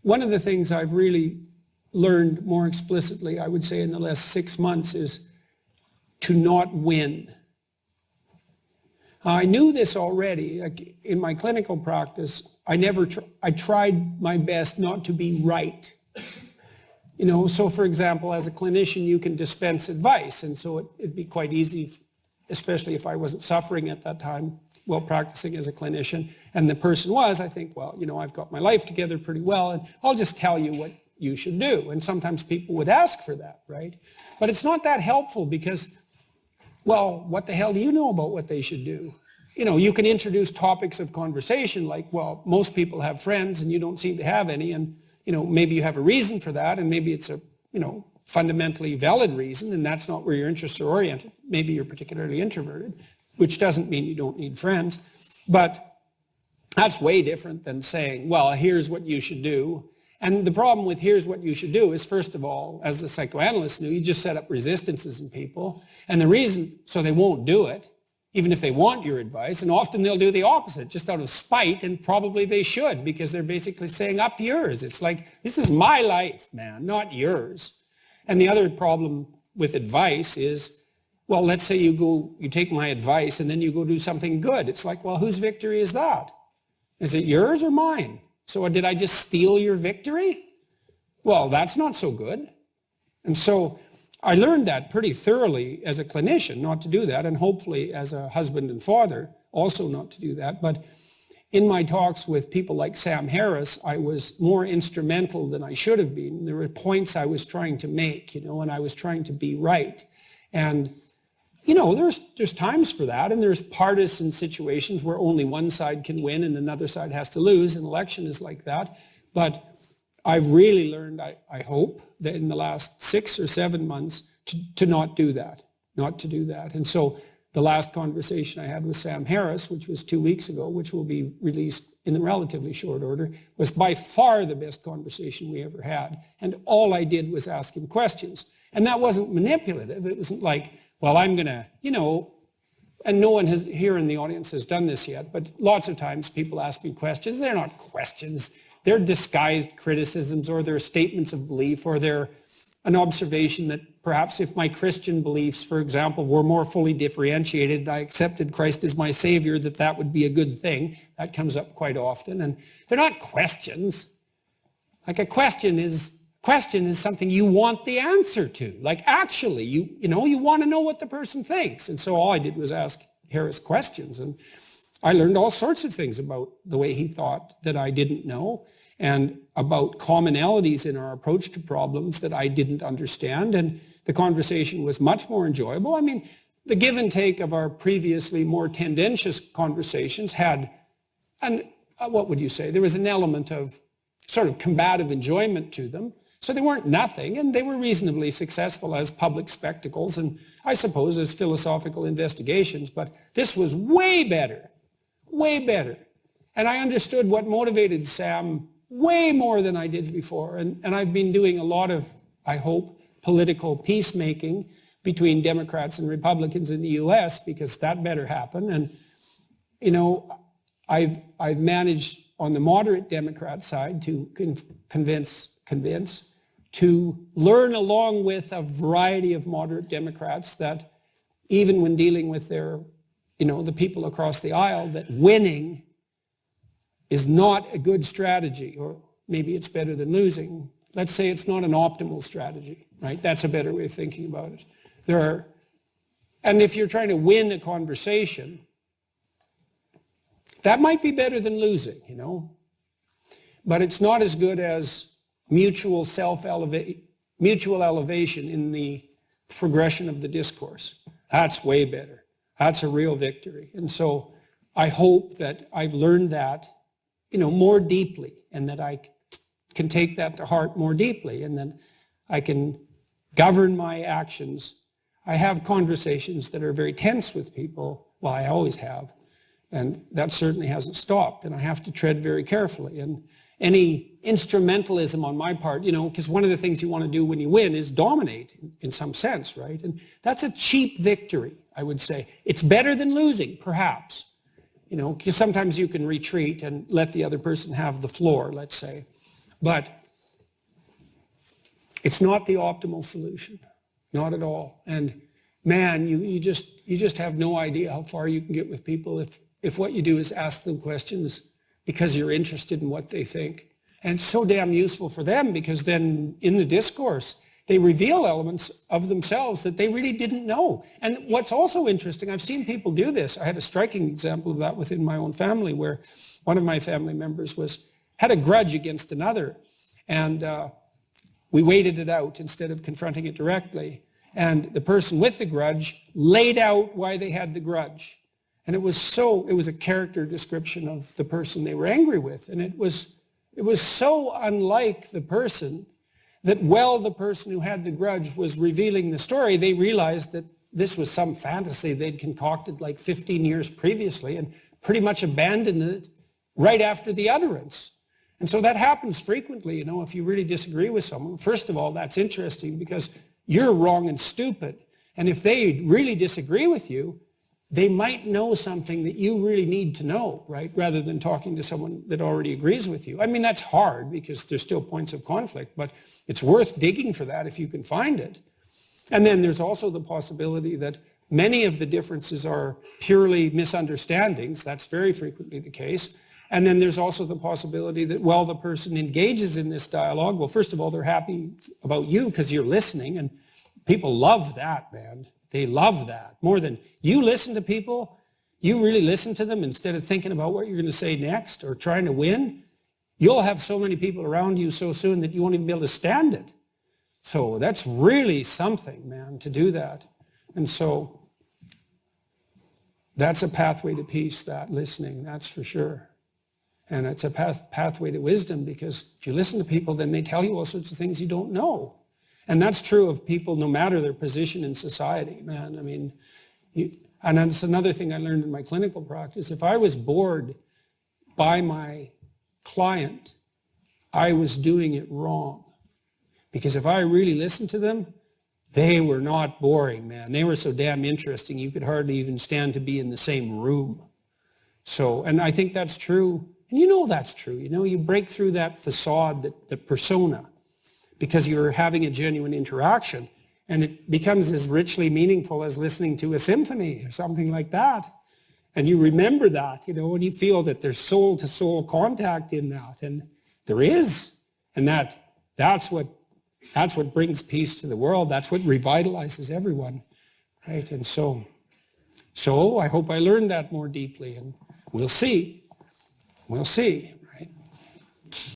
one of the things I've really learned more explicitly, I would say in the last 6 months, is to not win. I knew this already. Like in my clinical practice, I tried my best not to be right. So for example, as a clinician, you can dispense advice, and so it'd be quite easy, especially if I wasn't suffering at that time while practicing as a clinician, and the person was, I think, well, I've got my life together pretty well, and I'll just tell you what you should do. And sometimes people would ask for that, right? But it's not that helpful because, well, what the hell do you know about what they should do? You can introduce topics of conversation like, well, most people have friends and you don't seem to have any, and maybe you have a reason for that, and maybe it's a fundamentally valid reason, and that's not where your interests are oriented. Maybe you're particularly introverted, which doesn't mean you don't need friends. But that's way different than saying, well, here's what you should do. And the problem with here's what you should do is, first of all, as the psychoanalyst knew, you just set up resistances in people. And the reason, so they won't do it, even if they want your advice, and often they'll do the opposite, just out of spite, and probably they should, because they're basically saying, up yours. It's like, this is my life, man, not yours. And the other problem with advice is, well, let's say you take my advice, and then you go do something good. It's like, well, whose victory is that? Is it yours or mine? So did I just steal your victory? Well, that's not so good. And so I learned that pretty thoroughly as a clinician, not to do that, and hopefully as a husband and father, also not to do that. But in my talks with people like Sam Harris, I was more instrumental than I should have been. There were points I was trying to make, and I was trying to be right. And there's times for that, and there's partisan situations where only one side can win and another side has to lose. An election is like that. But I've really learned, I hope, that in the last 6 or 7 months to not do that, And so the last conversation I had with Sam Harris, which was 2 weeks ago, which will be released in a relatively short order, was by far the best conversation we ever had. And all I did was ask him questions. And that wasn't manipulative. It wasn't like, well, I'm going to, and no one here in the audience has done this yet, but lots of times people ask me questions. They're not questions. They're disguised criticisms, or they're statements of belief, or they're an observation that perhaps if my Christian beliefs, for example, were more fully differentiated, I accepted Christ as my Savior, that would be a good thing. That comes up quite often. And they're not questions. Like a question is something you want the answer to. Like actually, you want to know what the person thinks. And so all I did was ask Harris questions. And I learned all sorts of things about the way he thought that I didn't know, and about commonalities in our approach to problems that I didn't understand. And the conversation was much more enjoyable. I mean, the give and take of our previously more tendentious conversations had, what would you say? There was an element of sort of combative enjoyment to them. So they weren't nothing, and they were reasonably successful as public spectacles, and I suppose as philosophical investigations, but this was way better. And I understood what motivated Sam way more than I did before, and I've been doing a lot of, I hope, political peacemaking between Democrats and Republicans in the U.S., because that better happen. And, I've managed on the moderate Democrat side to convince, to learn along with a variety of moderate Democrats that even when dealing with their, the people across the aisle, that winning is not a good strategy, or maybe it's better than losing. Let's say it's not an optimal strategy, right? That's a better way of thinking about it. And if you're trying to win a conversation, that might be better than losing, but it's not as good as mutual elevation in the progression of the discourse. That's way better. That's a real victory. And so I hope that I've learned that, more deeply, and that I can take that to heart more deeply, and then I can govern my actions. I have conversations that are very tense with people. Well, I always have. And that certainly hasn't stopped. And I have to tread very carefully. And any instrumentalism on my part, because one of the things you want to do when you win is dominate in some sense, right? And that's a cheap victory, I would say. It's better than losing, perhaps, because sometimes you can retreat and let the other person have the floor, let's say. But it's not the optimal solution, not at all. And man, you just have no idea how far you can get with people if what you do is ask them questions because you're interested in what they think. And it's so damn useful for them because then in the discourse, they reveal elements of themselves that they really didn't know. And what's also interesting, I've seen people do this. I had a striking example of that within my own family where one of my family members had a grudge against another. And we waited it out instead of confronting it directly. And the person with the grudge laid out why they had the grudge. And it was a character description of the person they were angry with. And it was so unlike the person that while the person who had the grudge was revealing the story, they realized that this was some fantasy they'd concocted like 15 years previously and pretty much abandoned it right after the utterance. And so that happens frequently, if you really disagree with someone. First of all, that's interesting because you're wrong and stupid. And if they really disagree with you, they might know something that you really need to know, right? Rather than talking to someone that already agrees with you. I mean, that's hard because there's still points of conflict, but it's worth digging for that if you can find it. And then there's also the possibility that many of the differences are purely misunderstandings. That's very frequently the case. And then there's also the possibility that while the person engages in this dialogue, well, first of all, they're happy about you because you're listening, and people love that, man. They love that. More than you listen to people, you really listen to them instead of thinking about what you're going to say next or trying to win. You'll have so many people around you so soon that you won't even be able to stand it. So that's really something, man, to do that. And so that's a pathway to peace, that listening, that's for sure. And it's a pathway to wisdom because if you listen to people, then they tell you all sorts of things you don't know. And that's true of people no matter their position in society, man. I mean, and that's another thing I learned in my clinical practice. If I was bored by my client, I was doing it wrong. Because if I really listened to them, they were not boring, man. They were so damn interesting, you could hardly even stand to be in the same room. So, and I think that's true. And that's true. You break through that facade, that persona, because you're having a genuine interaction. And it becomes as richly meaningful as listening to a symphony or something like that. And you remember that, and you feel that there's soul-to-soul contact in that. And there is. And that's what brings peace to the world. That's what revitalizes everyone, right? And so I hope I learned that more deeply. And we'll see. We'll see.